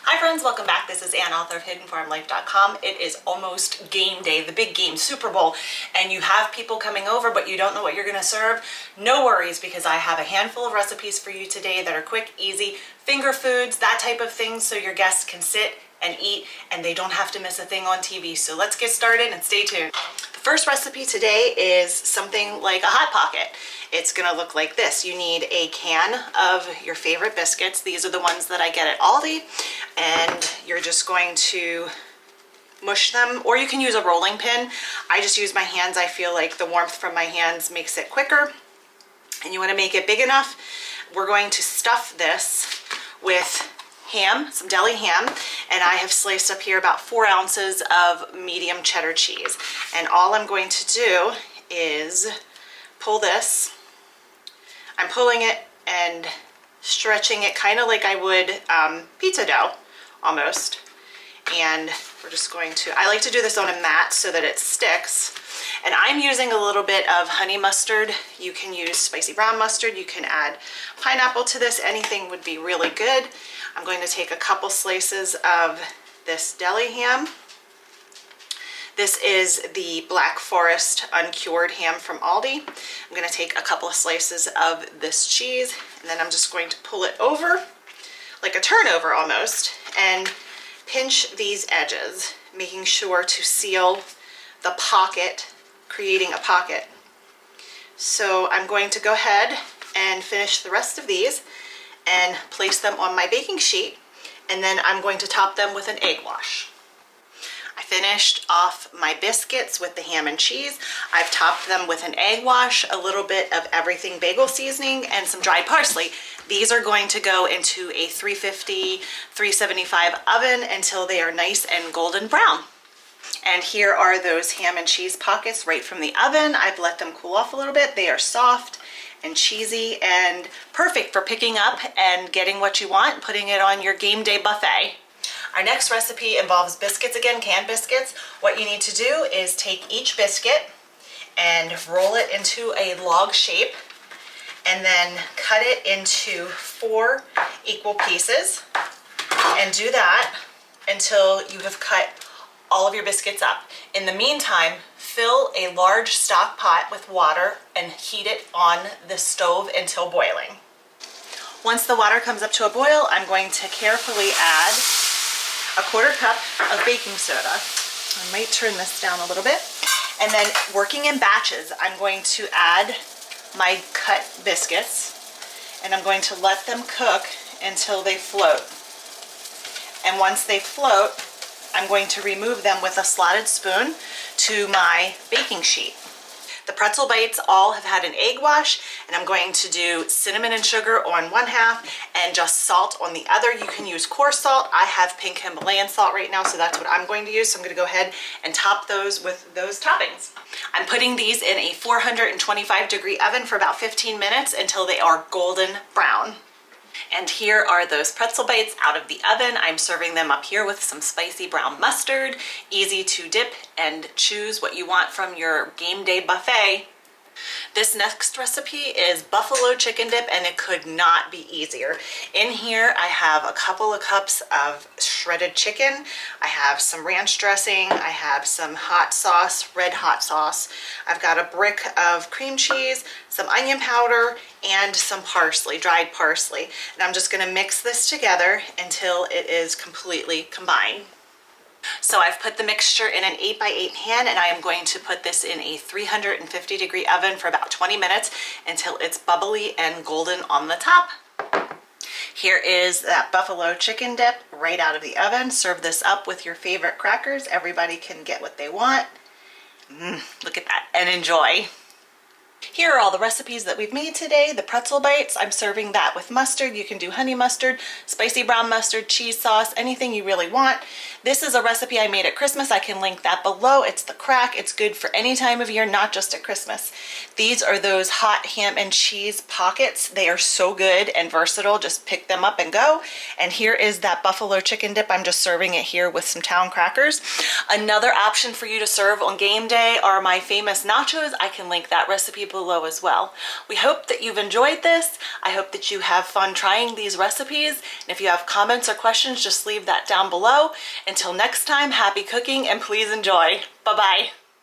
Hi friends, welcome back. This is Ann, author of hiddenfarmlife.com. It is almost game day, the big game, Super Bowl, and you have people coming over but you don't know what you're going to serve. No worries, because I have a handful of recipes for you today that are quick, easy, finger foods, that type of thing, so your guests can sit and eat and they don't have to miss a thing on TV. So let's get started and stay tuned. The first recipe today is something like a Hot Pocket. It's gonna look like this. You need a can of your favorite biscuits. These are the ones that I get at Aldi, and you're just going to mush them, or you can use a rolling pin. I just use my hands. I feel like the warmth from my hands makes it quicker. And you wanna make it big enough. We're going to stuff this with ham, some deli ham, and I have sliced up here about 4 ounces of medium cheddar cheese. And all I'm going to do is pull this. I'm pulling it and stretching it kind of like I would pizza dough, almost. And we're just going to, I like to do this on a mat so that it sticks. And I'm using a little bit of honey mustard. You can use spicy brown mustard. You can add pineapple to this. Anything would be really good. I'm going to take a couple slices of this deli ham. This is the Black Forest uncured ham from Aldi. I'm going to take a couple of slices of this cheese, and then I'm just going to pull it over, like a turnover almost, and pinch these edges, making sure to seal the pocket, creating a pocket. So I'm going to go ahead and finish the rest of these and place them on my baking sheet, and then I'm going to top them with an egg wash. I finished off my biscuits with the ham and cheese. I've topped them with an egg wash, a little bit of everything bagel seasoning, and some dried parsley. These are going to go into a 350, 375 oven until they are nice and golden brown. And here are those ham and cheese pockets right from the oven. I've let them cool off a little bit. They are soft and cheesy and perfect for picking up and getting what you want, putting it on your game day buffet. Our next recipe involves biscuits again, canned biscuits. What you need to do is take each biscuit and roll it into a log shape, and then cut it into 4 equal pieces, and do that until you have cut all of your biscuits up. In the meantime, fill a large stock pot with water and heat it on the stove until boiling. Once the water comes up to a boil, I'm going to carefully add a 1/4 cup of baking soda. I might turn this down a little bit. And then, working in batches, I'm going to add my cut biscuits, and I'm going to let them cook until they float. And once they float, I'm going to remove them with a slotted spoon to my baking sheet. The pretzel bites all have had an egg wash, and I'm going to do cinnamon and sugar on 1/2 and just salt on the other. You can use coarse salt. I have pink Himalayan salt right now, so that's what I'm going to use. So I'm going to go ahead and top those with those toppings. I'm putting these in a 425-degree oven for about 15 minutes until they are golden brown. And here are those pretzel bites out of the oven. I'm serving them up here with some spicy brown mustard. Easy to dip and choose what you want from your game day buffet. This next recipe is buffalo chicken dip, and it could not be easier. In here I have a couple of cups of shredded chicken. I have some ranch dressing. I have some hot sauce, red hot sauce. I've got a brick of cream cheese, some onion powder, and some parsley, dried parsley. And I'm just gonna mix this together until it is completely combined. So I've put the mixture in an 8x8 pan, and I am going to put this in a 350-degree oven for about 20 minutes until it's bubbly and golden on the top. Here is that buffalo chicken dip right out of the oven. Serve this up with your favorite crackers. Everybody can get what they want. Look at that, and enjoy. Here are all the recipes that we've made today. The pretzel bites, I'm serving that with mustard. You can do honey mustard, spicy brown mustard, cheese sauce, anything you really want. This is a recipe I made at Christmas. I can link that below. It's the crack. It's good for any time of year, not just at Christmas. These are those hot ham and cheese pockets. They are so good and versatile. Just pick them up and go. And here is that buffalo chicken dip. I'm just serving it here with some town crackers. Another option for you to serve on game day are my famous nachos. I can link that recipe below as well. We hope that you've enjoyed this. I hope that you have fun trying these recipes. And if you have comments or questions, just leave that down below. Until next time, happy cooking and please enjoy. Bye-bye.